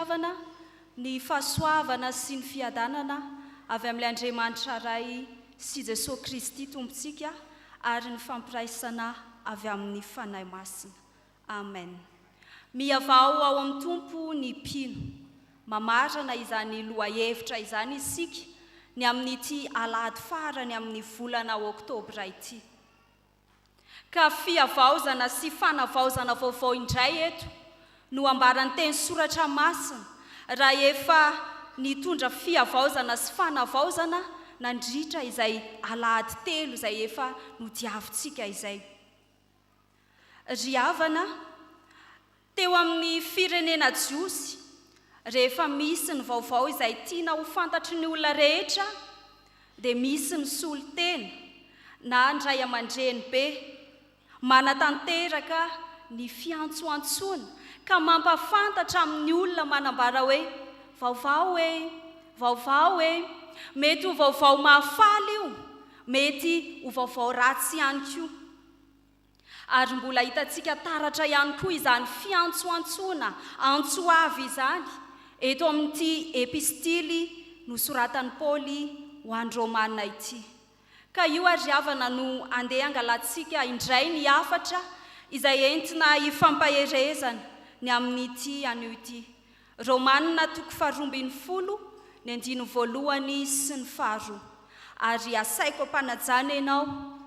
fitiavana, ny fahasoavana sy ny fiadanana avy amin'ilay Andriamanitra ray sy Jesosy Kristy tompontsika ary ny fampiraisana avy amin'ny fanahy masina. Amen. Miavao ao amin'ny Tompo ny mpino, mamarana izany lohahevitra izany isika ny amin'ity alahady farany amin'ny volana Oktobra ity. Ka fiavaozana sy fanavaozana vaovao indray eto no ambaran'ny teny soratra masina raha efa nitondra fiavaozana sy fanavaozana nandritra izay alahady telo izay efa nodiavintsika izay. Ry havana, teo amin'ny firenena jiosy, rehefa misy ny vaovao izay tiana ho fantatry ny olona rehetra, dia misy ny solitena na ndray aman-dreny be manatanteraka ny fiantsoantsoana ka mampafantatra amin'ny olona manambara hoe vaovao e, mety ho vaovao mahafaly io, mety ho vaovao ratsy ihany koa. Ary mbola hitantsika taratra ihany koa izany fiantsoantsoana antsoavy izany eto amin'ity epistily nosoratan'i Paoly ho an'ny Rômanina ity. Ka io ary havana no andeha angalatsika indray ny afatra izay entina hifampaherezana ny amin'ity anio ity. Rômanina 12 ny 1 sy ny 2. Ary asaiko ampanajana ianao,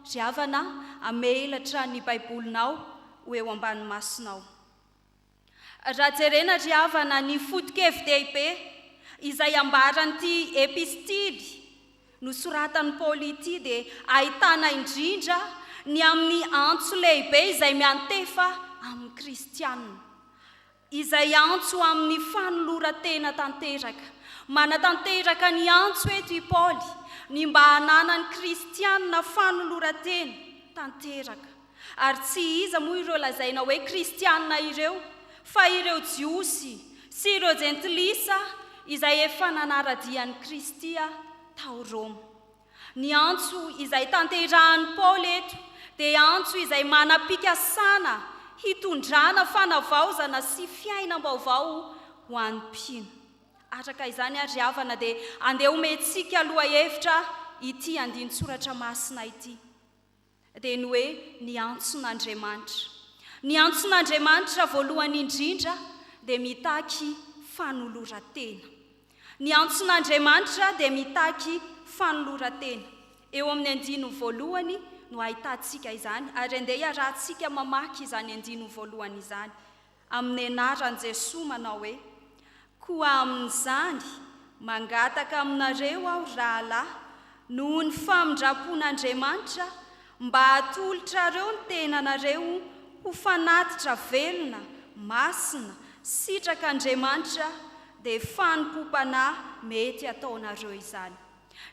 ry havana, amelatra ny baibolinao ho eo ambany masonao. Raha jerena ry havana ny foto-kevi-dehibe izay ambaran'ity epistily nosoratan'i Paoly ity dia ahitana indrindra ny amin'ny antso lehibe izay miantefa amin'ny kristianina, izay antso amin'ny fanoloran-tena tanteraka. Manatanteraka ny antso eto i Paoly ny mba hananany kristianina fanoloran-tena tanteraka. Ary tsy iza moa ireo lazaina hoe kristianina ireo, fa ireo jiosy sy ireo jentilisa izay efa nanaradian'i Kristia tao Roma. Ny antso izay tanterahan'i Paoly eto dia antso izay manam-pikasana hitondrana fanavaozana sy fiainam-baovao ho an'ny mpino. Araka izany ary havana dia andeha omentsika lohahevitra ity andinin-tsoratra masina ity. Dia ny hoe ny antson'Andriamanitra. Ny antson'Andriamanitra voalohany indrindra dia mitaky fanoloran-tena. Ny antson'Andriamanitra dia mitaky fanoloran-tena. Eo amin'ny 1 no ahitantsika izany, ary andeha iarahantsika mamaky izany 1 izany. Amin'ny anaran'i Jesosy manao hoe: koa amin'izany mangataka aminareo aho rahalahy noho ny famindrapon'Andriamanitra mba hatolotrareo ny tenanareo ho fanatitra velona, masina, sitrak'Andriamanitra dia fanimpom-panahy mety ataonareo izany.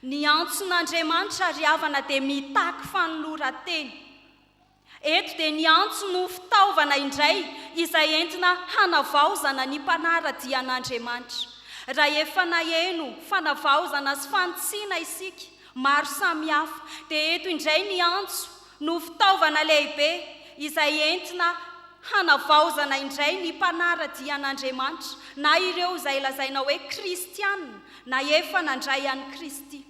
Ny antson'Andriamanitra ry havana dia mitaky fanoloran-tena. Eto dia ny antso no fitaovana indray izay entina hanavaozana ny mpanaradian'Andriamanitra. Raha efa naheno fanavaozana sy fantsiana isika maro samihafa, dia eto indray ny antso no fitaovana lehibe izay entina hanavaozana indray ny mpanaradian'Andriamanitra na ireo izay lazaina hoe kristianina na efa nandray an'i Kristy.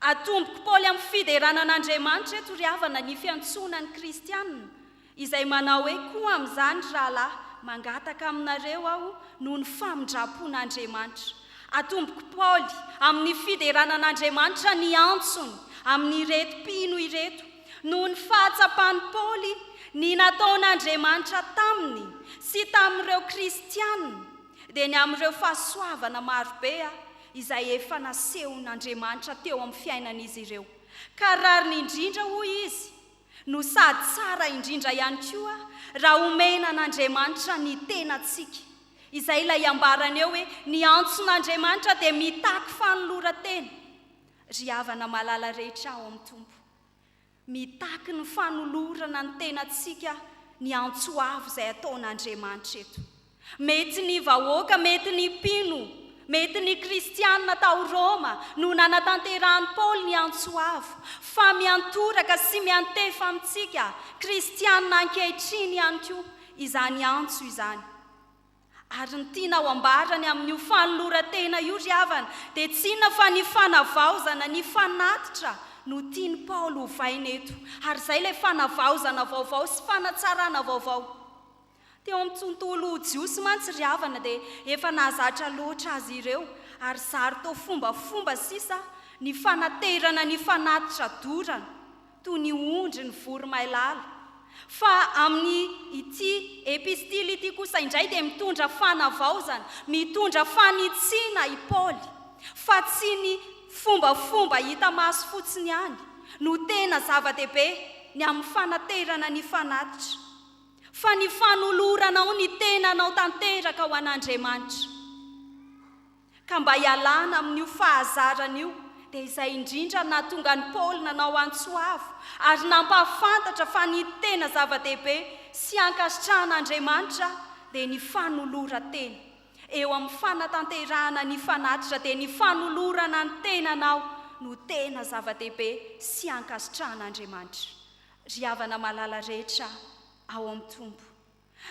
Atomboko Paoly amin'ny fideranan'Andriamanitra eto ry havana ny fiantsonan'ny kristianina izay manao hoe koa amin'izany rahalahy mangataka aminareo aho noho ny famindrapon'Andriamanitra. Atomboko Paoly amin'ny fideranan'Andriamanitra ny antsony amin'ny reto mpino ireto noho ny fahatsapany Paoly ny nataon'Andriamanitra taminy sy tamin'ireo kristianina dia ny amin'ireo fahasoavana marobe izay efa nasehon'Andriamanitra teo amin'ny fiainan'izy ireo. Ka rariny indrindra hoy izy no sady tsara indrindra ihany koa raha omenan'Andriamanitra ny tenantsika, izay ilay ambarany eo hoe ny antson'Andriamanitra dia mitaky fanoloran-tena. Ry havana malala rehetra ao amin'ny Tompo, mitaky ny fanolorana ny tenantsika ny antsoavo izay ataon'Andriamanitra eto. Mety ny vahoaka, mety ny mpino, mety ny kristianina tao Roma no nanatanterahan'i Paoly ny antsoavo, fa miantoraka sy miantefa amintsika kristianina ankehitriny ihany koa izany antso izany. ary ny tiana ao ambarany amin'io fanoloran-tena io ry havana dia tsy inona fa ny fanavaozana ny fanatitra no tiany Paolo hovaina eto, ary izay ilay fanavaozana vaovao sy fanatsarana vaovao. Teo amin'ny tontolo jiosy mantsy ry havana dia efa nahazatra loatra azy ireo, ary zary tao fombafomba sisa ny fanaterana ny fanatitra dorana toy ny ondry ny voromailala. Fa amin'ny ity epistily ity kosa indray dia mitondra fanavaozana, mitondra fanitsiana i Paoly, fa tsy ny fombafomba hita maso fotsiny ihany no tena zava-dehibe ny amin'ny fanaterana ny fanatitra, fa ny fanoloranao ny tenanao tanteraka ho an'Andriamanitra. Ka mba hialana amin'io fahazarana io dia izay indrindra nahatonga ny Paoly nanao antsoavo ary nampahafantatra fa ny tena zava-dehibe sy ankasitrahan'Andriamanitra dia ny fanoloran-tena. Eo amin'ny fanatanterahana ny fanatitra dia ny fanolorana ny tenanao no tena zava-dehibe sy ankasitrahan'Andriamanitra. Ry havana malala rehetra ao amin'ny tombo,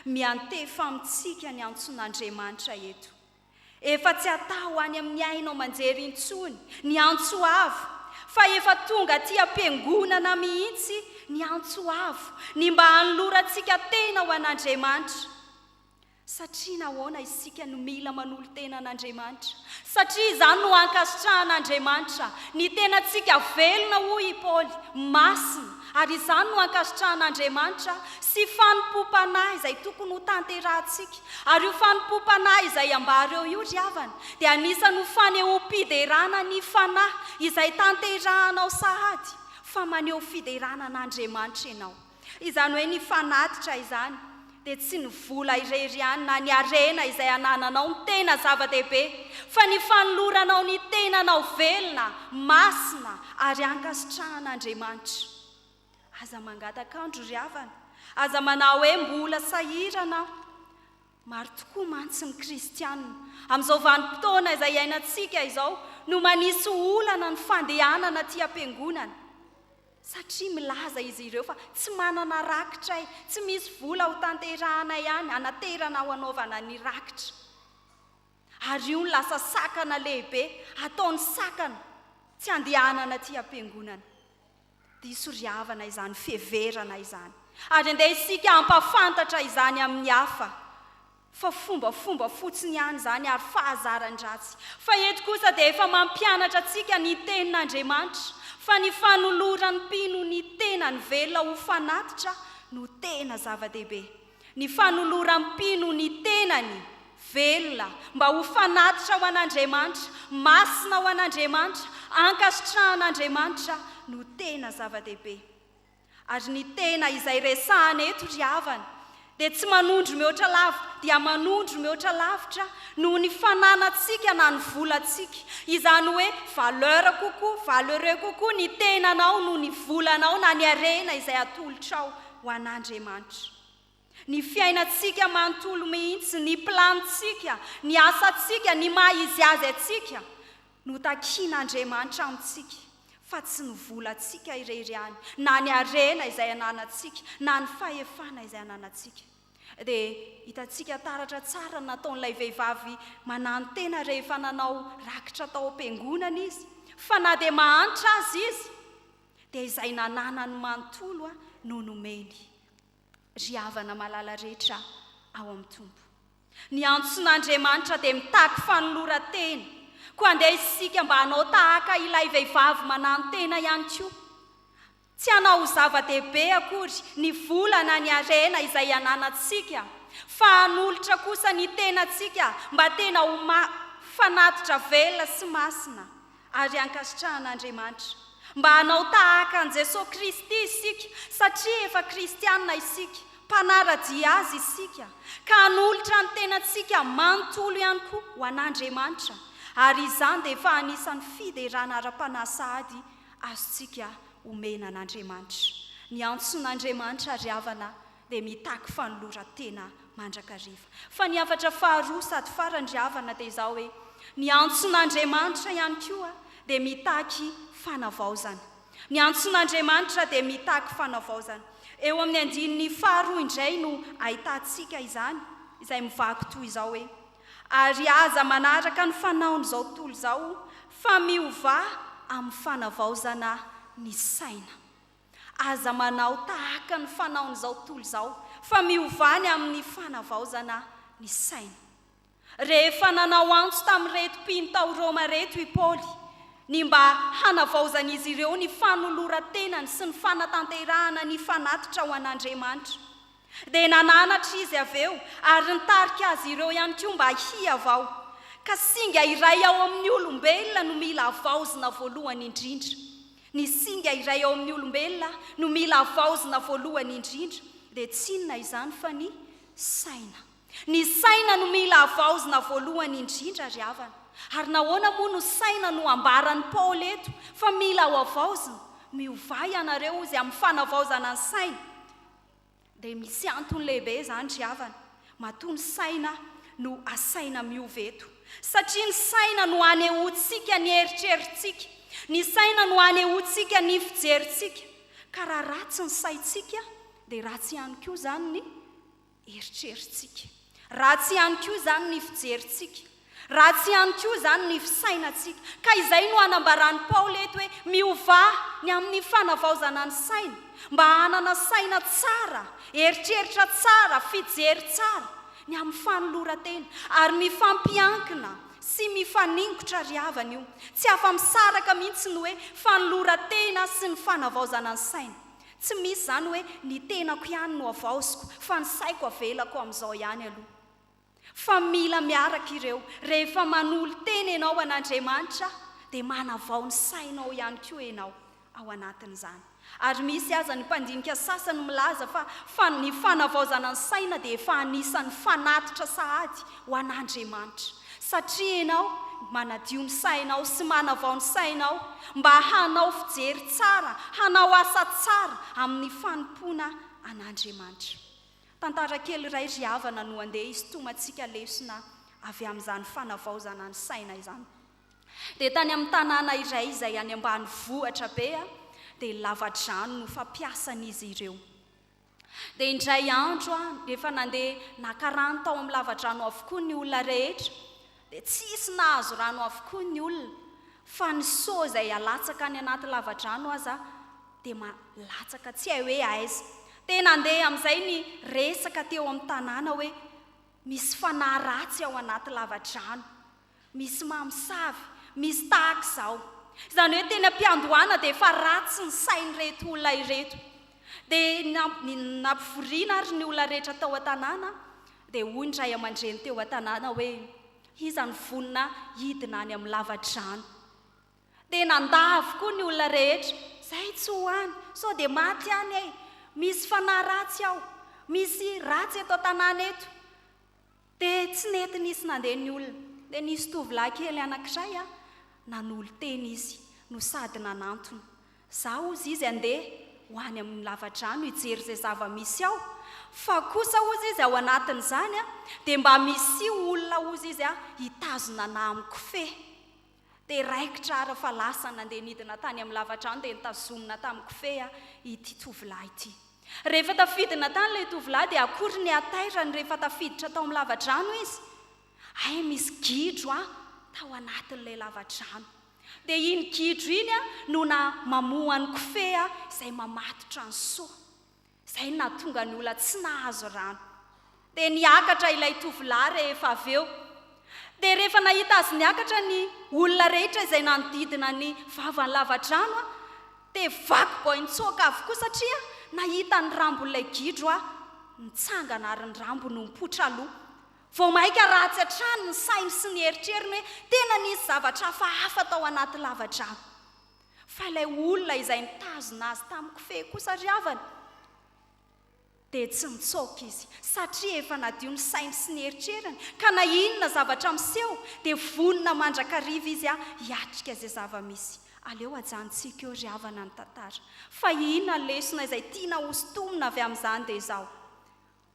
miantefa amintsika ny antson'Andriamanitra eto. Efa tsy atao any amin'ny ainao manjery intsony ny antsoavo, fa efa tonga aty ampiangonana mihitsy ny antsoavo, ny mba hanolorantsika tena ho an'Andriamanitra. Satria nahoana isika no mila manolo tena an'Andriamanitra? Satria izany no ankasitrahan'Andriamanitra. Ny tenantsika velona hoy i Paoly, masina, ary izany no ankasitrahan'Andriamanitra sy fanompom-panahy izay tokony ho tanterahantsika. Ary io fanompom-panahy izay ambara eo io ry havana dia anisany ho faneho-piderana ny fanahy izay tanterahanao sahady, fa maneho fiderana an'Andriamanitra ianao. Izany hoe ny fanatitra izany dia tsy ny vola irery ihany na ny arena izay anananao ny tena zava-dehibe, fa ny fanoloranao ny tenanao velona, masina ary ankasitrahan'Andriamanitra. Aza mangatakandro ry havana, aza manao hoe mbola sahirana. Maro tokoa mantsy ny kristianina amin'izao vanim-potoana izay iainantsika izao no manisy olana ny fandehanana aty ampiangonana, satria milaza izy ireo fa tsy manana rakitra, tsy misy vola ho tanterahana ihany, anaterana ho anaovana ny rakitra. Ary io ny lasa sakana lehibe ataony sakana tsy andehanana aty ampiangonana. Diso ry havana izany fiheverana izany, ary andeha isika ampafantatra izany amin'ny hafa, fa fombafomba fotsiny ihany izany ary fahazaran-dratsy. Fa eto kosa dia efa mampianatra antsika ny tenin'Andriamanitra, fa ny fanoloran'ny mpino ny tena ny velona ho fanatitra no tena zava-dehibe. Ny fanoloran'ny mpino ny tenany velona mba ho fanatitra ho an'Andriamanitra, masina ho an'Andriamanitra, ankasitrahan'Andriamanitra no tena zava-dehibe. Ary ny tena izay resahana eto ry havana dia tsy manondro mihoatra lavitra, dia manondro mihoatra lavitra noho ny fananantsika na ny volantsika. Izany hoe valeureux kokoa ny tenanao noho ny volanao na ny arena izay atolotrao ho an'Andriamanitra. Ny fiainantsika manontolo mihitsy, ny planintsika, ny asantsika, ny maha izy azy atsika no takian'Andriamanitra amintsika, fa tsy ny volantsika irery ihany, na ny arena izay ananantsika, na ny fahefana izay ananantsika. Dia hitantsika taratra tsara nataon'ilay vehivavy manano-tena rehefa nanao rakitra tao am-piangonana izy, fa na dia mahantra azy izy dia izay nanana ny manontolo no nomeny. Ry havana malala rehetra ao amin'ny tombo, ny antson'Andriamanitra dia mitaky fanoloran-tena, koa andeha isika mba hanao tahaka ilay vehivavy manano-tena ihany koa. Tsy hanao ho zava-dehibe akory ny vola na ny arena izay ananantsika, fa hanolotra kosa ny tenantsika mba tena ho fanatitra velona sy masina ary ankasitrahan'Andriamanitra. Mba hanao tahaka an' Jesosy Kristy isika, satria efa kristianina isika, mpanaradia azy isika, ka hanolotra ny tenantsika manontolo ihany koa ho an'Andriamanitra. Ary izany dia efa anisan'ny fiderana ara-panasahady azontsika omena an'Andriamanitra. Ny antson'Andriamanitra ry havana dia mitaky fanoloran-tena mandrakariva. Fa ny hafatra faharoa sady farany ry havana dia izao hoe ny antson'Andriamanitra ihany koa dia mitaky fanavaozana. Ny antson'Andriamanitra dia mitaky fanavaozana. Eo amin'ny andininy faharoa indray no ahitantsika izany, izay mivaky toy izao hoe ary aza manaraka ny fanaon'izao tontolo izao fa miova amin'ny fanavaozana ny saina. Aza manao tahaka ny fanaon'izao tontolo izao fa miovany amin'ny fanavaozana ny saina. Rehefa nanao antso tamin'ireto mpino tao Roma reto i Paoly ny mba hanavaozan'izy ireo ny fanoloran-tenany sy ny fanatanterahana ny fanatitra ho an'Andriamanitra, dia nananatra izy avy eo ary nitarika azy ireo ihany koa mba hiavao, ka singa iray ao amin'ny olombelona no mila avaozina voalohany indrindra. Ny singa iray ao amin'ny olombelona no mila avaozina voalohany indrindra dia tsy inona izany fa ny saina. Ny saina no mila avaozina voalohany indrindra ry havana. Ary nahoana moa no saina no ambarany Paoly eto fa mila ho avaozina? Miova ianareo izy amin'ny fanavaozana ny saina. Dia misy antony lehibe izany ry havana mahatonga saina no asaina miova eto. Satria ny saina no hanehoantsika ny eritrerintsika, ny saina no hanehoantsika ny fijerintsika. Ka raha ratsy ny saintsika dia ratsy ihany koa izany ny eritrerintsika, ratsy ihany koa izany ny fijerintsika, ratsy ihany koa izany ny fisainantsika. Ka izay no hanambarany Paoly eto hoe miova ny amin'ny fanavaozana ny saina mba hanana saina tsara, eritreritra tsara, fijery tsara ny amin'ny fanoloran-tena ary mifampiankina sy mifaningotra ry havana io. Tsy afa-misaraka mihitsy ny hoe fanoloran-tena sy ny fanavaozana ny saina. Tsy misy izany hoe ny tenako ihany no avaoziko fa ny saiko avelako amin'izao ihany aloha. Fa mila miaraka ireo. Rehefa manolo tena ianao an'Andriamanitra dia manavao ny sainao ihany koa ianao ao anatin'izany. Ary misy aza ny mpandinika sasany milaza fa ny fanavaozana ny saina dia efa anisan'ny fanatitra sahady ho an'Andriamanitra. Satria ianao manadio ny sainao sy manavao ny sainao mba hanao fijery tsara, hanao asa tsara amin'ny fanompoana an'Andriamanitra. Tantara kely iray ry havana no andeha isotomantsika lesona avy amin'izany fanavaozana ny saina izany. Dia tany amin'ny tanàna iray izay any ambanivohitra be dia lava-drano no fampiasan'izy ireo. Dia indray andro rehefa nandeha nakarany tao amin'ny lava-drano avokoa ny olona rehetra dia tsisy nahazo rano avokoa ny olona fa ny soa izay alatsaka any anaty lava-drano aza dia malatsaka tsy hay hoe aiza. Dia nandeha amin'izay ny resaka teo amin'ny tanàna hoe misy fanahy ratsy ao anaty lava-drano, misy mamosavy, misy tahaka izao. Izany hoe tena mpiandohana dia efa ratsy ny sain'ireto olona ireto. Dia nampivoriana ary ny olona rehetra tao an-tanàna dia hoy ny ray aman-dreny teo an-tanàna hoe iza ny vonina hidina any amin'ny lava-drano. Dia nandà avokoa ny olona rehetra, izay tsy hoany, sao dia maty any e. Misy fanahy ratsy ao, misy ratsy eto an-tanàna eto. Dia tsy nety nisy nandeha ny olona. Dia nisy tovolahy kely anankiray nanolo teny izy no sady nanantona. Zaho ozy izy andeha ho any amin'ny lava-drano hijery izay zava-misy ao. Fa kosa ozy izy ao anatin'izany dia mba misy olona ozy izy hitazona na amin'ny kofehy. Dia raikitra ara fa lasa nandeha nidina tany amin'ny lava-drano dia nitazomina tamin'ny kofehy ity tovolahy ity. Rehefa tafidina tany ilay tovolahy dia akory ny atairany rehefa tafiditra tao amin'ny lava-drano izy. Ay misy gidro tao anatin'ilay lava-drano. Dia iny gidro iny no mamohany kofehy izay mamatotra ny soa. Izay nahatonga ny olona tsy nahazo rano. Dia niakatra ilay tovolahy rehefa avy eo. Dia rehefa nahita azy niakatra ny olona rehetra izay nanodidina ny vavan'ny lava-drano dia vaky-boa nitsoaka avokoa satria nahita ny rambon'ilay gidro nitsangana ary ny rambo no mipotra aloha. Vao maika ratsy hatrany ny sainy sy ny eritreriny hoe tena nisy zavatra hafa tao anaty lava-drano. Fa ilay olona izay nitazona azy tamin'ny kofehy kosa ry havana dia tsy mitsoaka izy satria efa nadio ny sainy sy ny eritreriny. Ka na inona zavatra miseho dia vonona mandrakariva izy hiatrika izay zava-misy. Aleo ajanontsika eo ry havana ny tantara. Fa inona lesona izay tiana hosontomina avy amin'izany dia izao.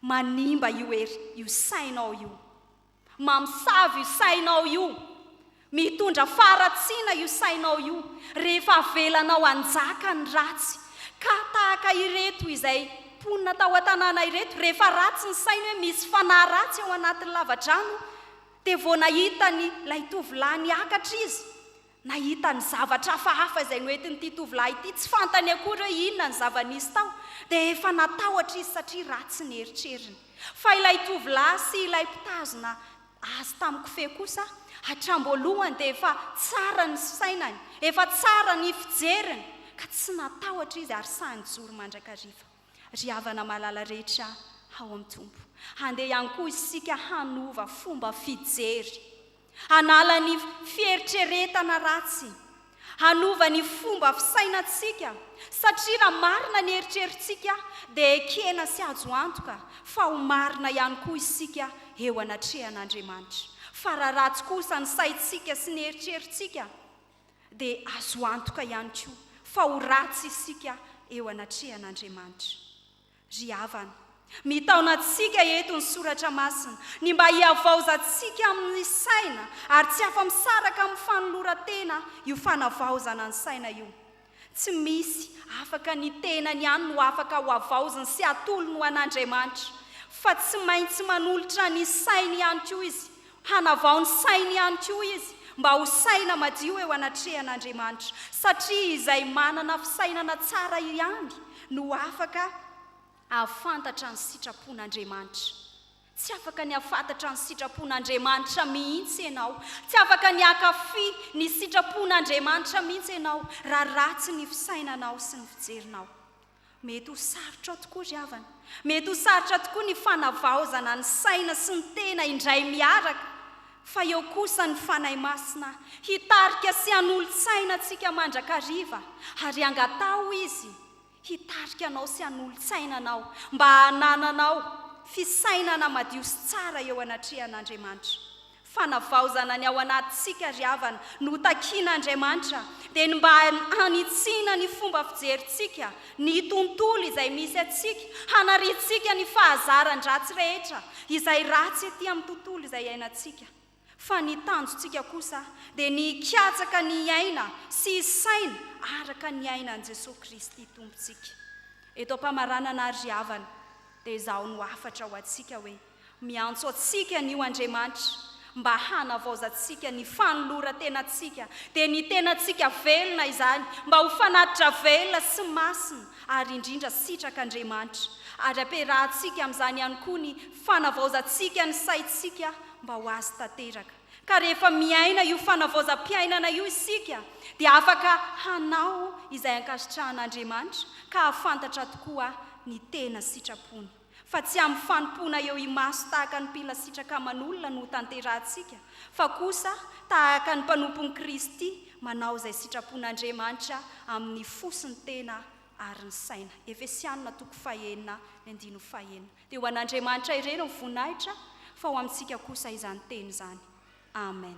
Manimba io sainao io. Mamosavy io sainao io. Mitondra faratsiana io sainao io. Rehefa avelanao anjaka ny ratsy. Ka tahaka ireto izay ponina tao an-tanàna ireto. Rehefa ratsy ny saina hoe misy fanahy ratsy ao anatin'ny lava-drano dia vao nahitany ilay tovolahy niakatra izy, nahitany zavatra hafahafa izay noentin'ity tovolahy ity, tsy fantany akory hoe inona ny zava-nisy tao, dia efa natahotra izy satria ratsy ny eritreriny. Fa ilay tovolahy sy ilay mpitazona azy tamin'ny kofehy kosa, hatramboalohany dia efa tsara ny sainany, efa tsara ny fijeriny, ka tsy natahotra izy ary sany joro mandrakariva. Ry havana malala rehetra ao amin'ny tompo, handeha ihany koa isika hanova fomba fijery, hanala ny fieritreretana ratsy, hanova ny fomba fisainantsika, satria raha marina ny eritrerintsika dia ekena sy azo antoka fa ho marina ihany koa isika eo anatrehan'Andriamanitra. Fa raha ratsy kosa ny saintsika sy ny eritrerintsika dia azo antoka ihany koa fa ho ratsy isika eo anatrehan'Andriamanitra. Ry havana, mitaonantsika eto ny soratra masina ny mba hiavaozantsika amin'ny saina ary tsy afa-misaraka amin'ny fanoloran-tena io fanavaozana ny saina io. Tsy misy afaka ny tenany ihany no afaka ho avaozany sy atolony ho an'Andriamanitra, fa tsy maintsy manolotra ny sainy ihany koa izy, hanavao ny sainy ihany koa izy mba ho saina madio eo anatrehan'Andriamanitra, satria izay manana fisainana tsara ihany no afaka ahafantatra ny sitrapon'Andriamanitra. Tsy afaka ny ahafantatra ny sitrapon'Andriamanitra mihitsy ianao, tsy afaka ny akafy ny sitrapon'Andriamanitra mihitsy ianao raha ratsy ny fisainanao sy ny fijerinao. Mety ho sarotra tokoa ry havana, mety ho sarotra tokoa ny fanavaozana ny saina sy ny tena indray miaraka, fa eo kosa ny fanahy masina hitarika sy hanolo-tsaina antsika mandrakariva, ary angatao izy hitarika anao sy hanolo-tsaina anao mba hanananao fisainana madio sy tsara eo anatrehan'Andriamanitra. Fanavaozana ny ao anatintsika ry havana no takian'Andriamanitra dia ny mba hanitsiana ny fomba fijerintsika, ny tontolo izay misy atsika, hanaritsika ny fahazaran-dratsy rehetra izay ratsy etỳ amin'ny tontolo izay iainantsika. Fa ny tanjontsika kosa dia ny hikatsaka ny aina sy saina araka ny ainan'i Jesosy Kristy tompontsika. Eto am-pamaranana ry havana dia izaho no afatra ho atsika hoe miantso atsika ny io Andriamanitra mba hanavaozantsika ny fanoloran-tenantsika, dia ny tenantsika velona izany mba ho fanatitra velona sy masina ary indrindra sitrak'Andriamanitra, ary ampiarahantsika amin'izany ihany koa ny fanavaozantsika ny saintsika mba ho azy tanteraka. Ka rehefa miaina io fanavaozam-piainana io isika dia afaka hanao izay ankasitrahan'Andriamanitra ka hafantatra tokoa ny tena sitrapony. Fa tsy amin'ny fanompona eo imaso tahaka ny mpila sitraka aman'olona no tanterahantsika, fa kosa tahaka ny mpanompon'i Kristy manao izay sitrapon'Andriamanitra amin'ny fosiny tena ary ny saina. Efesianina 4:9-10. Dia ho an'Andriamanitra ireny ny voninahitra, fa ho amintsika kosa izany teny izany. Amen.